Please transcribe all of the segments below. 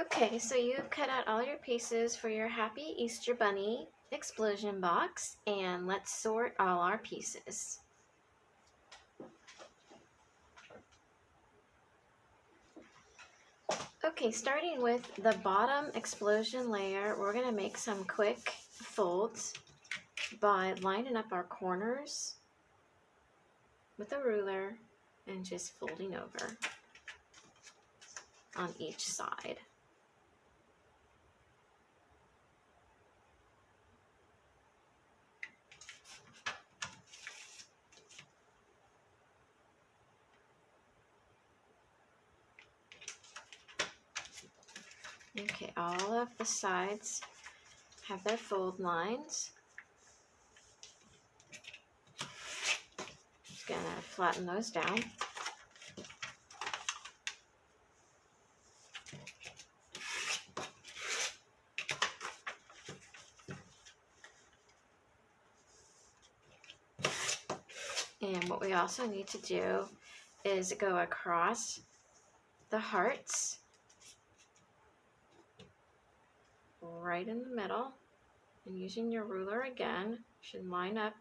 Okay, so you've cut out all your pieces for your Happy Easter Bunny explosion box, and let's sort all our pieces. Okay, starting with the bottom explosion layer, we're going to make some quick folds by lining up our corners with a ruler and just folding over on each side. Okay, all of the sides have their fold lines. Just gonna flatten those down. And what we also need to do is go across the hearts right in the middle, and using your ruler again, should line up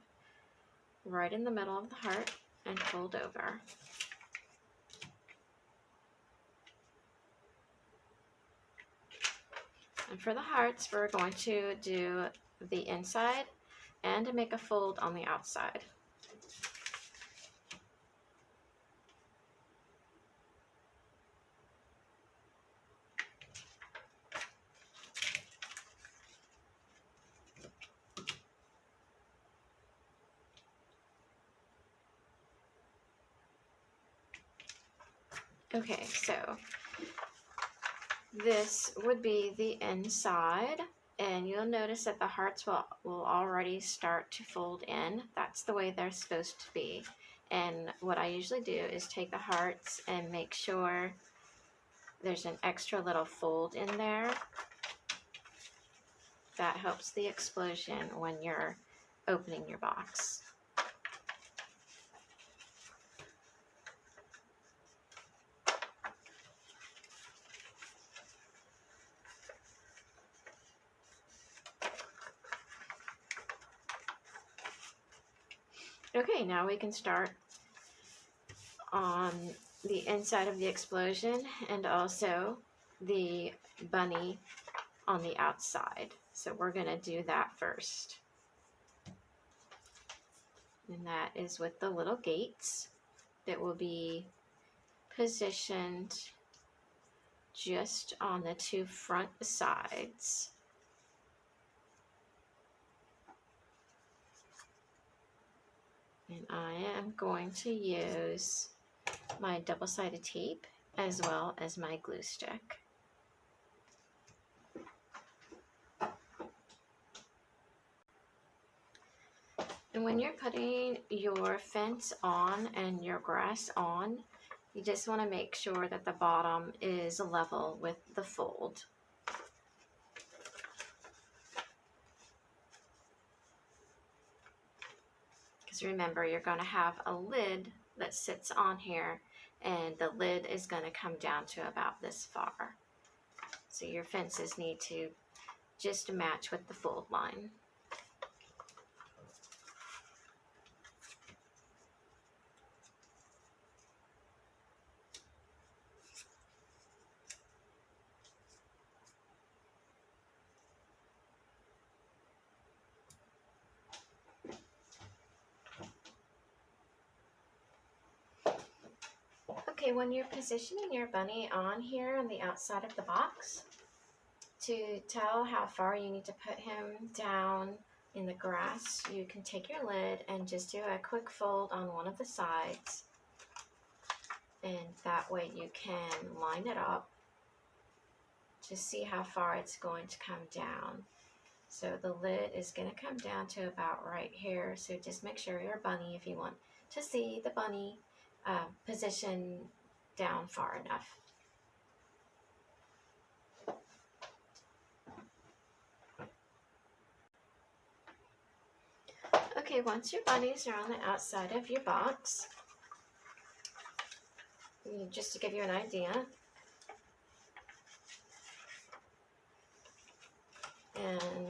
right in the middle of the heart and fold over. And for the hearts, we're going to do the inside and make a fold on the outside. Okay, so this would be the inside, and you'll notice that the hearts will already start to fold in. That's the way they're supposed to be. And what I usually do is take the hearts and make sure there's an extra little fold in there. That helps the explosion when you're opening your box. Okay, now we can start on the inside of the explosion and also the bunny on the outside. So we're going to do that first. And that is with the little gates that will be positioned just on the two front sides. And I am going to use my double-sided tape as well as my glue stick. And when you're putting your fence on and your grass on, you just want to make sure that the bottom is level with the fold. Because remember, you're going to have a lid that sits on here, and the lid is going to come down to about this far. So your fences need to just match with the fold line. Okay, when you're positioning your bunny on here on the outside of the box, to tell how far you need to put him down in the grass, you can take your lid and just do a quick fold on one of the sides, and that way you can line it up to see how far it's going to come down. So the lid is going to come down to about right here, so just make sure your bunny, if you want to see the bunny, position down far enough. Okay, once your bunnies are on the outside of your box, just to give you an idea,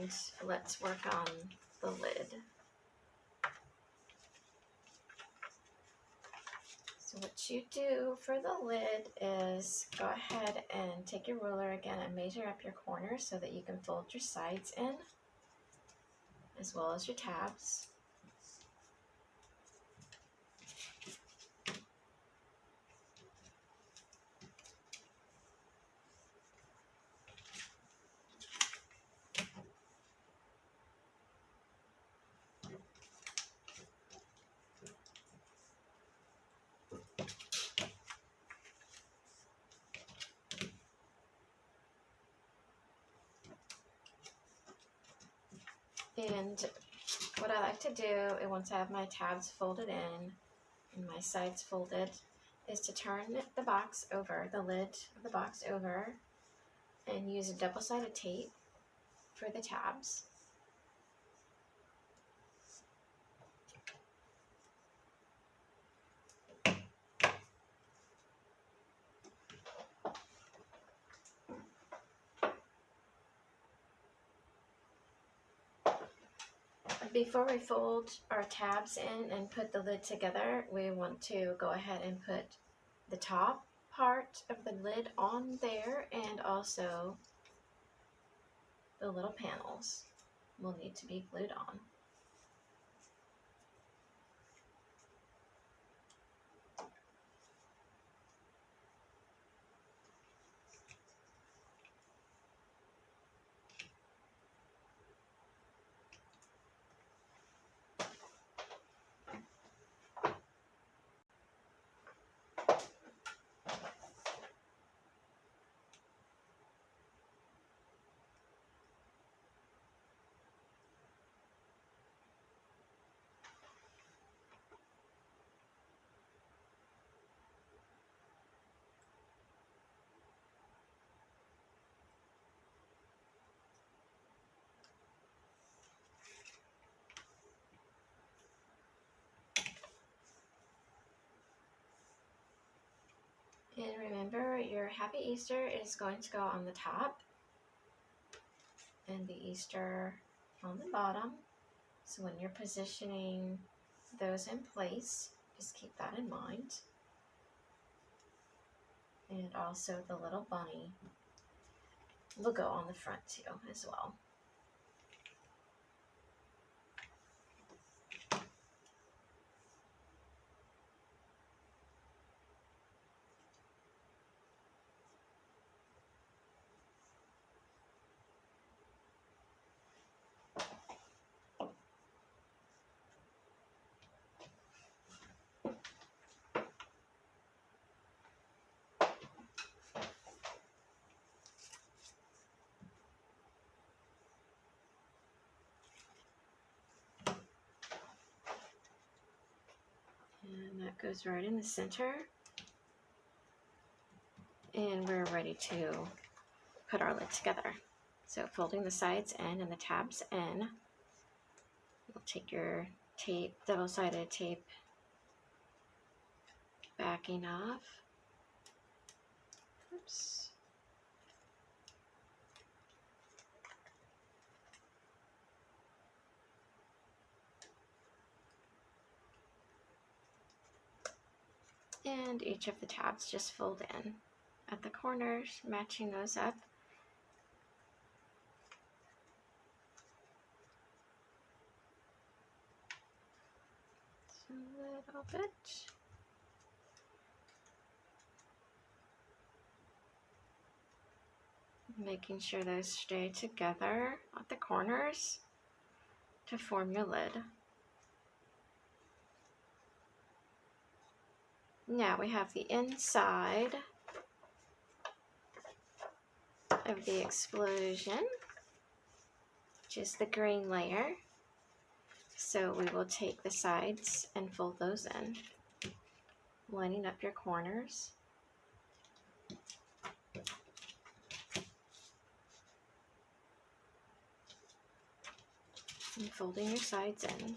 And let's work on the lid. So what you do for the lid is go ahead and take your ruler again and measure up your corners so that you can fold your sides in as well as your tabs. And what I like to do, once I have my tabs folded in and my sides folded, is to turn the box over, the lid of the box over, and use a double-sided tape for the tabs. Before we fold our tabs in and put the lid together, we want to go ahead and put the top part of the lid on there, and also the little panels will need to be glued on. And remember, your Happy Easter is going to go on the top and the Easter on the bottom. So when you're positioning those in place, just keep that in mind. And also the little bunny will go on the front too as well. And that goes right in the center. And we're ready to put our lid together. So folding the sides in and the tabs in, you'll take your tape, double-sided tape, backing off. Oops. And each of the tabs just fold in at the corners, matching those up. Just a little bit. Making sure those stay together at the corners to form your lid. Now we have the inside of the explosion, which is the green layer. So we will take the sides and fold those in, lining up your corners. And folding your sides in.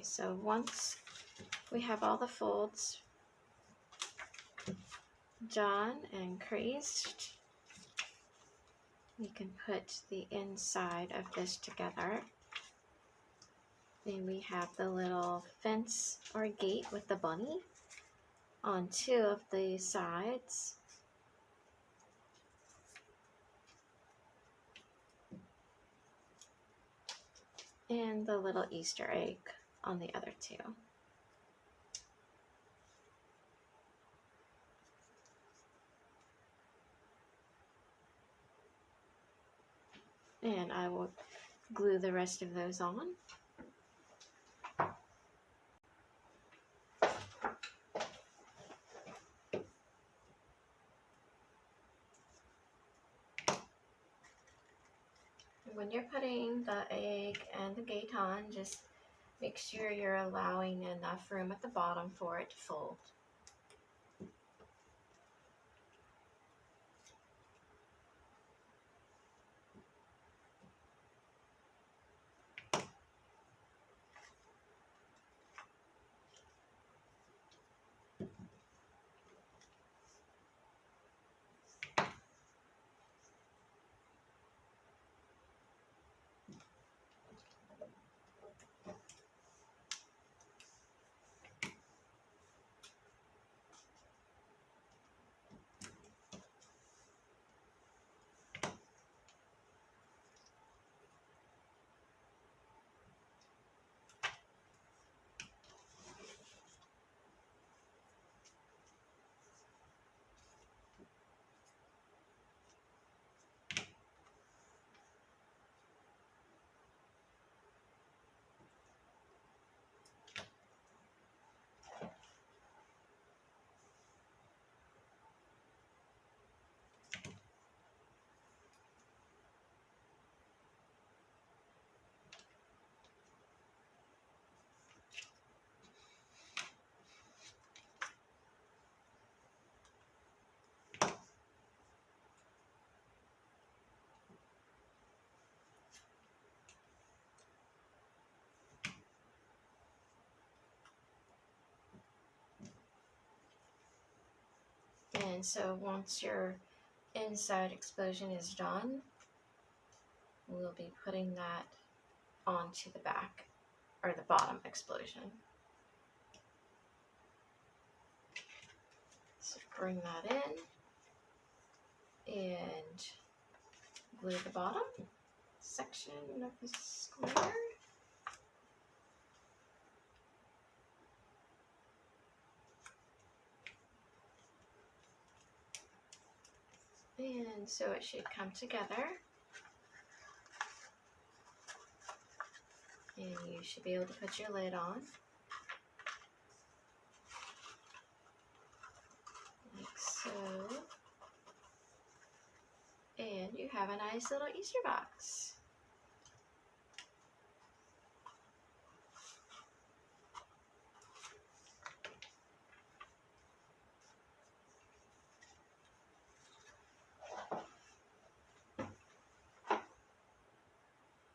so once we have all the folds done and creased, we can put the inside of this together. Then we have the little fence or gate with the bunny on two of the sides. And the little Easter egg on the other two. And I will glue the rest of those on. When you're putting the egg and the gate on, just make sure you're allowing enough room at the bottom for it to fold. And so once your inside explosion is done, we'll be putting that onto the back, or the bottom explosion. So bring that in and glue the bottom section of the square. And so it should come together. And you should be able to put your lid on. Like so. And you have a nice little Easter box.